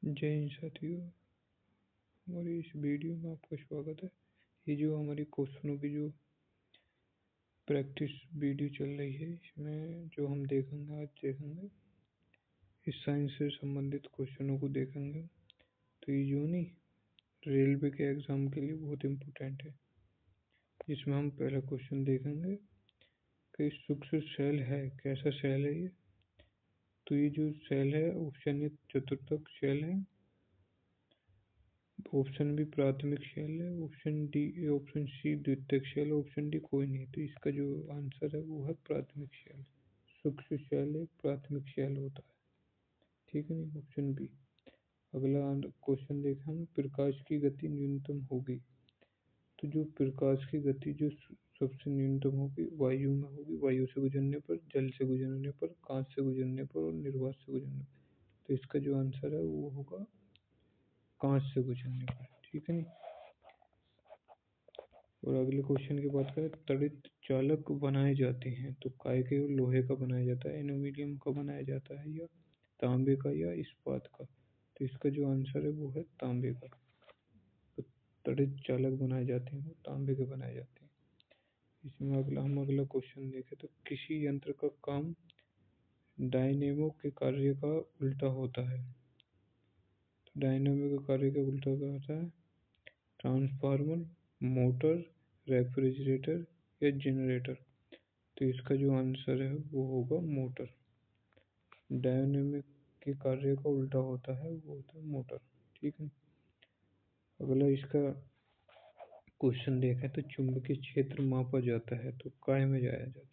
जय हिंद साथियों। हमारी इस वीडियो में आपका स्वागत है। ये जो हमारी क्वेश्चनों की जो प्रैक्टिस वीडियो चल रही है, इसमें जो हम देखेंगे इस साइंस से संबंधित क्वेश्चनों को देखेंगे। तो ये जो नहीं, रेलवे के एग्ज़ाम के लिए बहुत इम्पोर्टेंट है। इसमें हम पहला क्वेश्चन देखेंगे कि सूक्ष्म सेल है, कैसा सेल है ये। तो ये जो सेल है, ऑप्शन ए चतुर्थक सेल है, ऑप्शन बी प्राथमिक सेल है, ऑप्शन सी द्वितीयक सेल, ऑप्शन डी कोई नहीं। तो इसका जो आंसर है वो है प्राथमिक सेल। सूक्ष्म सेल एक प्राथमिक सेल होता है, ठीक है नहीं, ऑप्शन बी। अगला क्वेश्चन देखें हम, प्रकाश की गति न्यूनतम होगी। तो जो प्रकाश की गति जो सबसे न्यूनतम होगी वायु में होगी, वायु से गुजरने पर, जल से गुजरने पर, कांच से गुजरने पर और निर्वात से गुजरने पर। तो इसका जो आंसर है वो होगा कांच से गुजरने पर, ठीक है नहीं। और अगले क्वेश्चन की बात करें, त्वरित चालक बनाए जाते हैं तो काय के और लोहे का बनाया जाता है, एल्यूमीनियम का बनाया जाता है, या तांबे का, या इस्पात का। तो इसका जो आंसर है वो है तांबे का। तो त्वरित चालक बनाए जाते हैं वो तांबे के बनाए जाते हैं। इसमें अगला क्वेश्चन देखें तो किसी यंत्र का काम डायनेमो के कार्य का उल्टा होता है। तो डायनेमो के कार्य का उल्टा क्या होता है? ट्रांसफार्मर, मोटर, रेफ्रिजरेटर या जनरेटर। तो इसका जो आंसर है वो होगा मोटर। डायनेमिक के कार्य का उल्टा होता है, वो होता है मोटर, ठीक है। अगला इसका क्वेश्चन देखें तो चुंबकीय क्षेत्र मापा जाता है तो काय में जाया जाता है?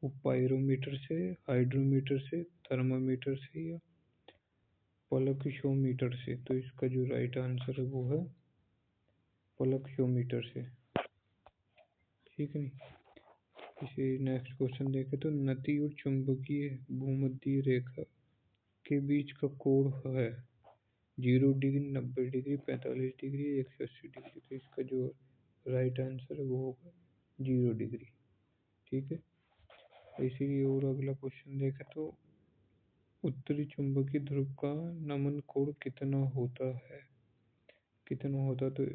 वो पायरोमीटर से, हाइड्रोमीटर से, थर्मामीटर से, या पल्कोमीटर से। तो इसका जो राइट आंसर है वो है पल्कोमीटर से, ठीक है नहीं। इसे नेक्स्ट क्वेश्चन देखें तो नदी और चुंबकीय भूमध्य रेखा के बीच का कोण है 0 डिग्री, 90 डिग्री, 45 डिग्री, 180 डिग्री। तो इसका जो राइट आंसर है वो होगा 0 डिग्री, ठीक है। इसी और अगला क्वेश्चन देखें तो उत्तरी चुंबकीय ध्रुव का नमन कोण कितना होता है? कितना होता? तो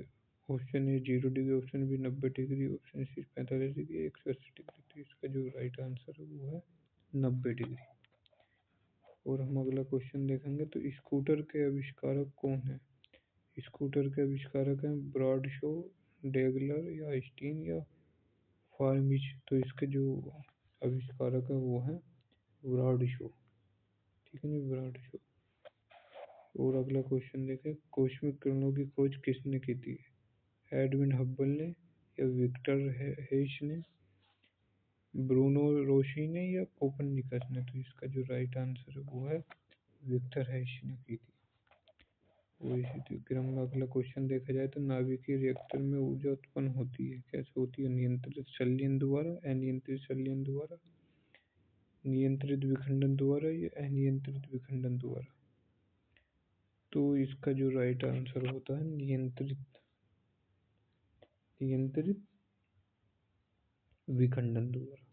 option A 0 degree, option B 90 degree, option C 45 degree, 180 degree. तो इसका जो राइट आंसर है वो है 90 डिग्री। और हम अगला क्वेश्चन देखेंगे तो स्कूटर के आविष्कारक कौन है? स्कूटर के आविष्कारक हैं ब्रॉडशॉ, डेगलर, या स्टीन, या फार्मिच। तो इसके जो आविष्कारक है वो है ब्रॉडशॉ, ठीक है नहीं, ब्रॉडशॉ। और अगला क्वेश्चन देखें, कॉस्मिक किरणों की खोज किसने की थी? एडविन हब्बल ने, या विक्टर हेइस ने, ब्रूनो रोशी ने, या कोपरनिकस ने। तो इसका जो राइट आंसर है वो है विक्टर हेइस ने की थी। और इसी क्रम में अगला क्वेश्चन देखा जाए तो नाभिकीय रिएक्टर में ऊर्जा उत्पन्न होती है, कैसे होती है? नियंत्रित संलयन द्वारा, अनियंत्रित संलयन द्वारा, नियंत्रित विखंडन द्वारा, या अनियंत्रित विखंडन द्वारा। तो इसका जो राइट आंसर होता है नियंत्रित नियंत्रित विखंडन द्वारा,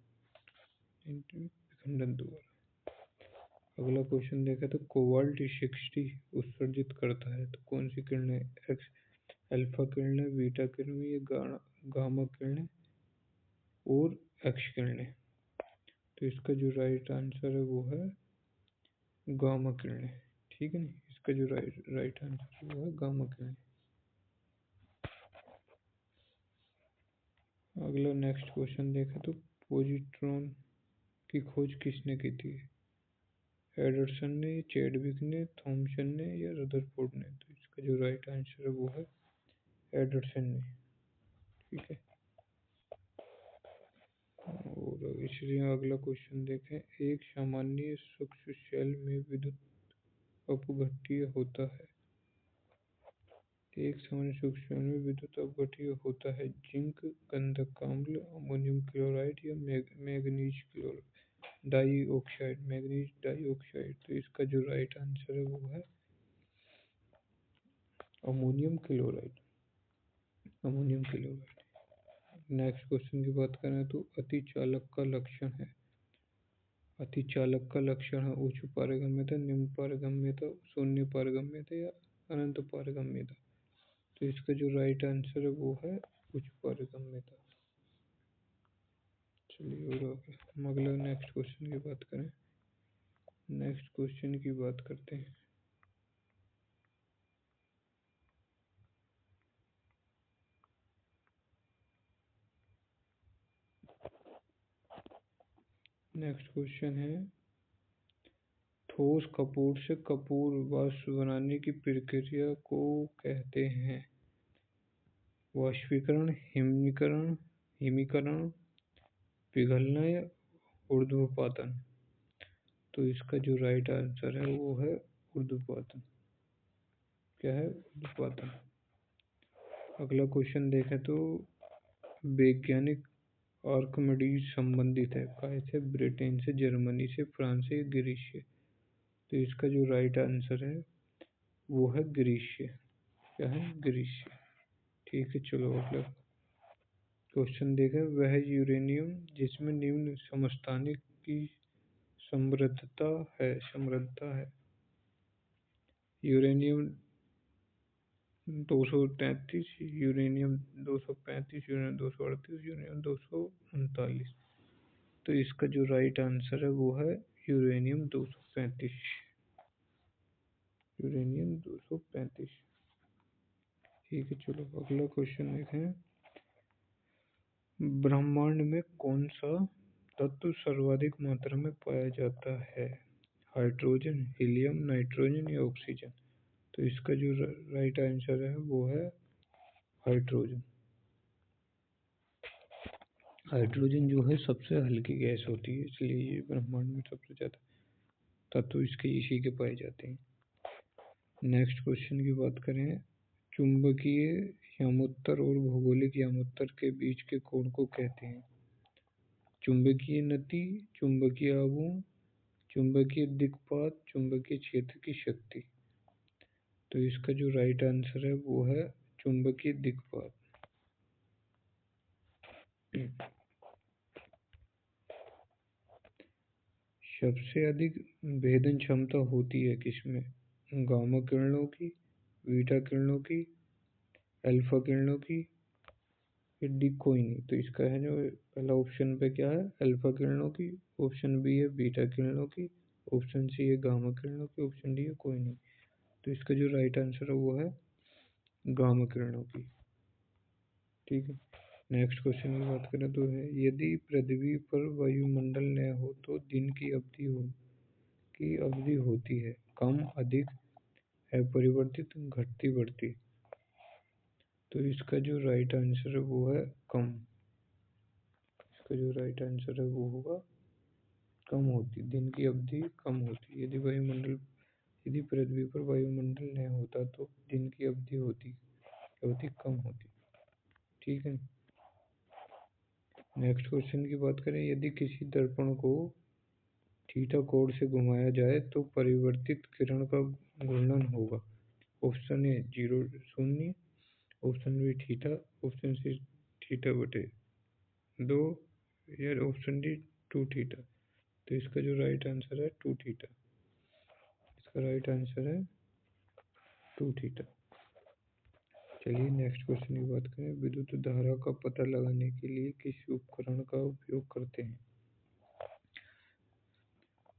नियंत्रित विखंडन द्वारा। अगला क्वेश्चन देखा तो कोबाल्ट 60 उत्सर्जित करता है तो कौन सी किरणें? एक्स अल्फा किरणें, बीटा किरणें, या गामा किरणें और एक्स किरणें। तो इसका जो राइट आंसर है वो है गामा किरणें, ठीक है नहीं। इसका जो राइट आंसर है वो है गामा किरणें। अगला नेक्स्ट क्वेश्चन देखें तो पॉजिट्रॉन की खोज किसने की थी? एडरसन ने, चैडविक ने, थॉमसन ने, या रदरफोर्ड ने। तो इसका जो राइट आंसर है वो है एडरसन ने, ठीक है। और इसलिए अगला क्वेश्चन देखें, एक सामान्य सूक्ष्म सेल में विद्युत अपघट्य होता है। एक सामान्य सूक्ष्म सेल में विद्युत अपघट्य होता है जिंक गंधक अम्ल, अमोनियम क्लोराइड, या मैग्नीज डाइऑक्साइड, मैग्नीज डाइऑक्साइड। तो इसका जो राइट आंसर है वो है ammonium chloride, ammonium chloride. Next question की बात करें तो अतिचालक का लक्षण है। अतिचालक का लक्षण है उच्च पारगम्यता, निम्न पारगम्यता, शून्य पारगम्यता या अनंत पारगम्यता। तो इसका जो राइट आंसर है वो है उच्च पारगम्यता। चलिए और आगे हम अगला नेक्स्ट क्वेश्चन की बात करें। नेक्स्ट क्वेश्चन की बात करते हैं। नेक्स्ट क्वेश्चन है, ठोस कपूर से कपूर वाष्प बनाने की प्रक्रिया को कहते हैं? वाष्पीकरण, हिमीकरण, पिघलना या ऊर्ध्वपातन। तो इसका जो राइट आंसर है वो है ऊर्ध्वपातन। क्या है? ऊर्ध्वपातन। अगला क्वेश्चन देखें तो वैज्ञानिक आर्किमिडीज संबंधित है कहाँ से? ब्रिटेन से, जर्मनी से, फ्रांस से, ग्रीस से। तो इसका जो राइट आंसर है वो है ग्रीस से। क्या है? ग्रीस से। ठीक है, चलो अगला क्वेश्चन देखें। वह यूरेनियम जिसमें निम्न समस्थानिक की समृद्धता है। Uranium 233, uranium 235, uranium 238, uranium 239। तो इसका जो राइट आंसर है वो है यूरेनियम 235। यूरेनियम 235। ठीक है, चलो अगला क्वेश्चन देखें। ब्रह्मांड में कौन सा तत्व सर्वाधिक मात्रा में पाया जाता है? हाइड्रोजन, हीलियम, नाइट्रोजन या ऑक्सीजन। तो इसका जो राइट आंसर है वो है हाइड्रोजन। हाइड्रोजन जो है सबसे हल्की गैस होती है, इसलिए ये ब्रह्मांड में सबसे ज़्यादा तत्व इसके इसी के पाए जाते हैं। नेक्स्ट क्वेश्चन की बात करें। चुंबकीय यामोत्तर और भौगोलिक यामोत्तर के बीच के कोण को कहते हैं? चुंबकीय नति, चुंबकीय आघूर्ण, चुंबकीय दिक्पात, चुंबकीय क्षेत्र की शक्ति। तो इसका जो राइट आंसर है वो है चुंबकीय दिक्पात। सबसे अधिक भेदन क्षमता होती है किसमें? गामा किरणों की, बीटा किरणों की, अल्फा किरणों की, डी कोई नहीं। तो इसका है जो पहला ऑप्शन पे क्या है? अल्फा किरणों की, ऑप्शन बी है बीटा किरणों की, ऑप्शन सी है गामा किरणों की, ऑप्शन डी है कोई नहीं। तो इसका जो राइट आंसर है वो है गामा किरणों की। ठीक है, नेक्स्ट क्वेश्चन की बात करें तो है, यदि पृथ्वी पर वायुमंडल न हो तो दिन की अवधि होती है कम, अधिक, अपरिवर्तित, घटती बढ़ती। तो इसका जो राइट आंसर है वो है कम। इसका जो राइट आंसर है वो होगा कम होती, दिन की अवधि कम होती। यदि पृथ्वी पर वायुमंडल न होता तो दिन की अवधि कम होती। ठीक है, नेक्स्ट क्वेश्चन की बात करें। यदि किसी दर्पण को थीटा कोण से घुमाया जाए तो परिवर्तित किरण का घूर्णन होगा? Option A 0 0, option B theta, option C theta बटे 2 या ऑप्शन डी 2 थीटा। तो इसका जो राइट आंसर है 2 थीटा। इसका राइट आंसर है 2 थीटा। चलिए नेक्स्ट क्वेश्चन की बात करें। विद्युत धारा का पता लगाने के लिए किस उपकरण का उपयोग करते हैं?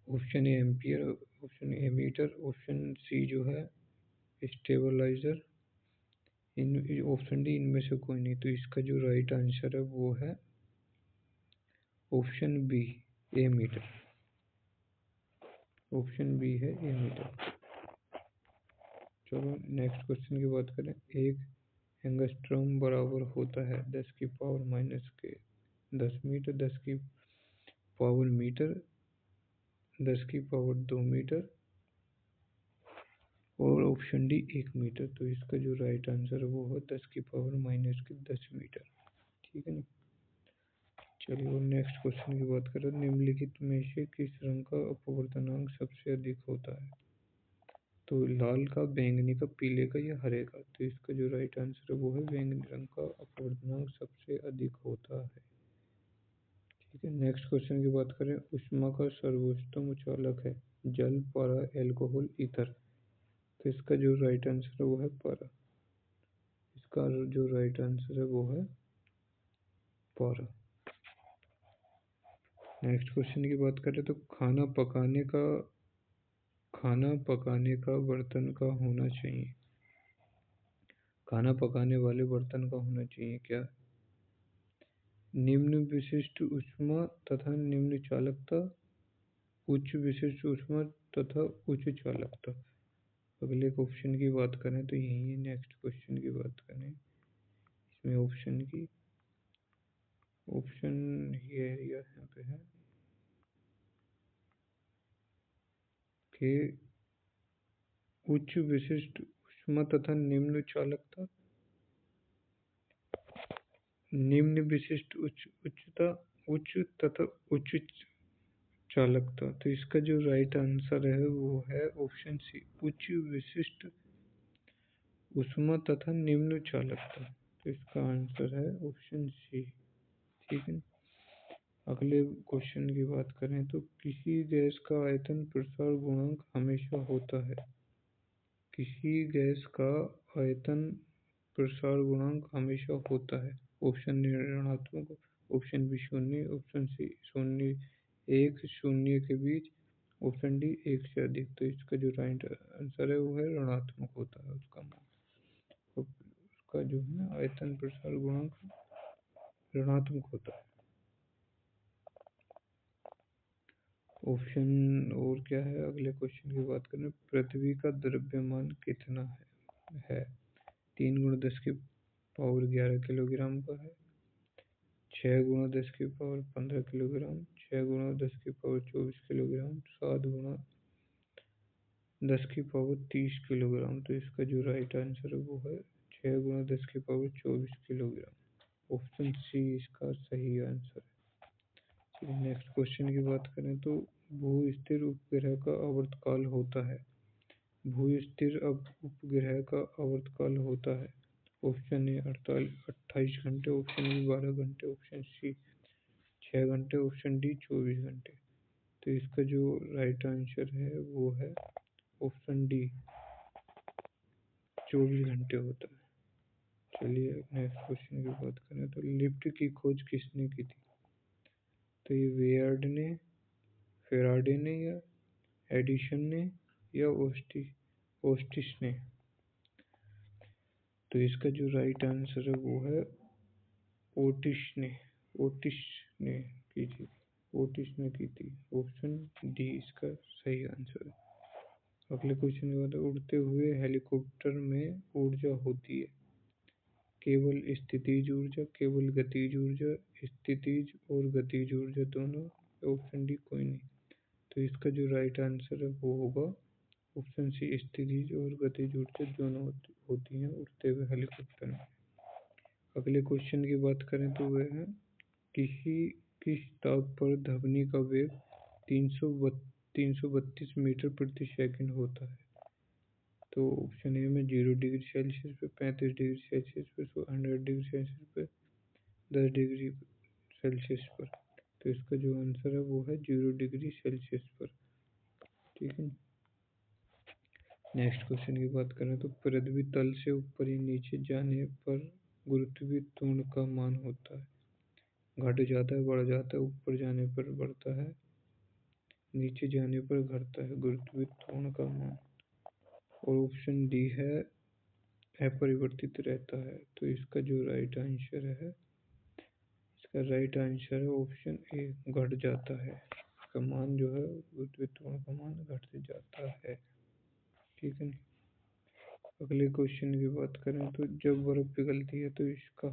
Option A ampere, option ammeter, option C जो है स्टेबलाइजर, ऑप्शन डी इनमें से कोई नहीं। तो इसका जो राइट आंसर है वो है ऑप्शन बी ए मीटर। ऑप्शन बी है ए मीटर। चलो नेक्स्ट क्वेश्चन की बात करें। एक एंगस्ट्रॉम बराबर होता है 10 की पावर माइनस के 10 मीटर, 10 की पावर मीटर, 10 की पावर 2 मीटर और ऑप्शन डी 1 मीटर। तो इसका जो राइट आंसर है वो है 10 की पावर माइनस के 10 मीटर। ठीक है ना। चलिए और नेक्स्ट क्वेश्चन की बात करें। निम्नलिखित में से किस रंग का अपवर्तनांक सबसे अधिक होता है? तो लाल का, बैंगनी का, पीले का या हरे का। तो इसका जो राइट आंसर है वो है बैंगनी रंग का अपवर्तनांक सबसे अधिक होता है। ठीक है, नेक्स्ट क्वेश्चन की बात करें। ऊष्मा का सर्वोत्तम चालक है जल, पारा, एल्कोहल, ईथर। तो इसका जो राइट आंसर है वो है पारा। इसका जो राइट आंसर है वो है पारा। नेक्स्ट क्वेश्चन की बात करें तो खाना पकाने का बर्तन का होना चाहिए। खाना पकाने वाले बर्तन का होना चाहिए क्या? निम्न विशिष्ट ऊष्मा तथा निम्न चालकता, उच्च विशिष्ट ऊष्मा तथा उच्च चालकता। अगले ऑप्शन की बात करें तो यही है। नेक्स्ट क्वेश्चन की बात करें इसमें ऑप्शन ये यहाँ पे है कि उच्च विशिष्ट ऊष्मा तथा निम्न चालकता, निम्न विशिष्ट उच्च तथा उच्च चालकता। तो इसका जो राइट आंसर है वो है ऑप्शन सी, उच्च विशिष्ट ऊष्मा तथा निम्न चालकता। तो इसका आंसर है ऑप्शन सी। ठीक है, अगले क्वेश्चन की बात करें तो किसी गैस का आयतन प्रसार गुणांक हमेशा होता है। किसी गैस का आयतन प्रसार गुणांक हमेशा होता है। ऑप्शन ए ऋणात्मक, ऑप्शन बी शून्य, ऑप्शन सी शून्य एक शून्य के बीच, ऑप्शन डी एक से अधिक। तो इसका जो राइट आंसर है वो है ऋणात्मक होता है उसका मान। तो उसका जो है ना आयतन प्रसार गुणांक ऋणात्मक होता है। ऑप्शन और क्या है अगले क्वेश्चन की बात करें। पृथ्वी का द्रव्यमान कितना है? 3 × 10⁻11 का है, 6 × 10⁻15 किलोग्राम, 6 × 10⁻24 किलोग्राम, 7 × 10⁻30 किलोग्राम। तो इसका जो राइट आंसर है वो है 6 × 10⁻24 किलोग्राम। ऑप्शन सी इसका सही आंसर है। नेक्स्ट क्वेश्चन की बात करें तो भू स्थिर उपग्रह का आवर्तकाल होता है। भू स्थिर उपग्रह का आवर्तकाल होता है। ऑप्शन ए 28 घंटे, ऑप्शन बी 12 घंटे, ऑप्शन सी 6 घंटे, ऑप्शन डी 24 घंटे। तो इसका जो राइट आंसर है वो है ऑप्शन डी 24 घंटे होता है। चलिए नेक्स्ट क्वेश्चन की बात करें तो लिफ्ट की खोज किसने की थी? तो ये वेयर्ड ने, फेराडे ने, या एडिशन ने, या ओस्टिस ने। तो इसका जो राइट आंसर है वो है ओटिस ने। ओटिस ने की थी, ओटिस ने की थी। ऑप्शन डी इसका सही आंसर है। अगले क्वेश्चन की बात है। उड़ते हुए हेलीकॉप्टर में ऊर्जा होती है केवल स्थितिज ऊर्जा, केवल गतिज ऊर्जा, स्थितिज और गतिज ऊर्जा दोनों, ऑप्शन डी कोई नहीं। तो इसका जो राइट आंसर है वो होगा ऑप्शन सी, स्थितिज और गतिज ऊर्जा दोनों होती हैं उड़ते हुए हेलीकॉप्टर में। अगले क्वेश्चन की बात करें तो वह है किस ताप पर ध्वनि का वेग 332 मीटर प्रति सेकंड होता है? तो ऑप्शन ए में 0 डिग्री सेल्सियस पे, 35 डिग्री सेल्सियस पे, 100 डिग्री सेल्सियस पे, 10 डिग्री सेल्सियस पर। तो इसका जो आंसर है वो है 0 डिग्री सेल्सियस पर। ठीक है, नेक्स्ट क्वेश्चन की बात करें तो पृथ्वी तल से ऊपर या नीचे जाने पर गुरुत्वाकर्षण का मान होता है। घट जाता है, बढ़ जाता है, ऊपर जाने पर बढ़ता है, नीचे जाने पर घटता है गुरुत्वाकर्षण का मान। और ऑप्शन डी है अपरिवर्तित रहता है। तो इसका जो राइट आंसर है, इसका राइट आंसर है ऑप्शन ए, घट जाता है। इसका मान जो है गुरुत्वाकर्षण का मान घट जाता है। ठीक है, अगले क्वेश्चन की बात करें तो जब बर्फ पिघलती है तो इसका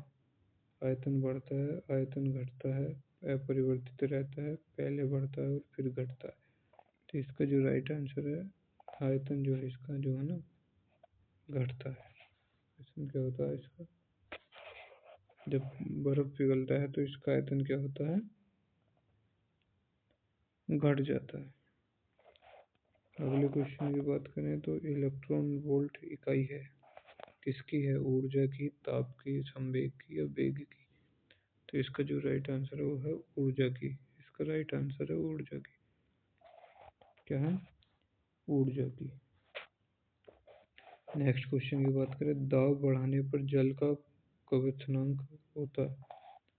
आयतन बढ़ता है, आयतन घटता है, अपरिवर्तित रहता है, पहले बढ़ता है और फिर घटता है। तो इसका जो राइट आंसर है, आयतन जो है इसका जो है ना घटता है। इसमें क्या होता है, इसका जब बर्फ पिघलता है तो इसका आयतन क्या होता है, घट जाता है। अगले क्वेश्चन की बात करें तो इलेक्ट्रॉन वोल्ट इकाई है किसकी है? ऊर्जा की, ताप की, संवेग की, या वेग की। तो इसका जो राइट आंसर है वो है ऊर्जा की। इसका राइट आंसर है ऊर्जा की। क्या है? ऊर्जा की। नेक्स्ट क्वेश्चन की बात करें, दाब बढ़ाने पर जल का क्वथनांक होता है।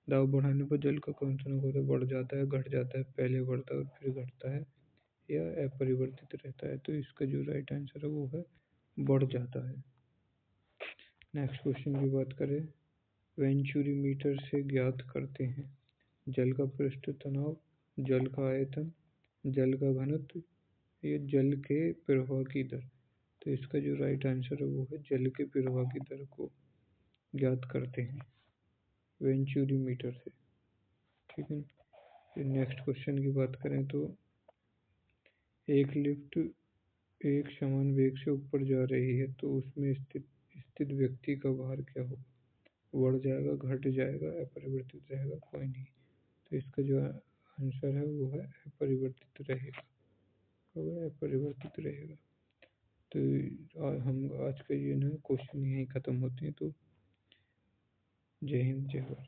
दाब बढ़ाने पर जल का क्वथनांक होता है, बढ़ जाता है, घट जाता है, पहले बढ़ता है और फिर घटता है, या अपरिवर्तित रहता है। तो इसका जो राइट आंसर है वो है बढ़ जाता है। नेक्स्ट क्वेश्चन की बात करें, वेंचुरीमीटर से ज्ञात करते हैं जल का पृष्ठ तनाव, जल का आयतन, जल का घनत्व, या जल के प्रवाह की दर। तो इसका जो राइट आंसर है वो है जल के प्रवाह की दर को ज्ञात करते हैं वेंचुरीमीटर से। ठीक है। फिर नेक्स्ट क्वेश्चन की बात करें तो एक लिफ्ट एक समान वेग से ऊपर जा रही है तो उसमें स्थित व्यक्ति का भार क्या होगा? बढ़ जाएगा, घट जाएगा, अपरिवर्तित रहेगा, कोई नहीं। तो इसका जो आंसर है वो है अपरिवर्तित रहेगा। अपरिवर्तित रहेगा। तो हम आज का ये ना क्वेश्चन यहीं ख़त्म होते हैं। तो जय हिंद, जय भारत।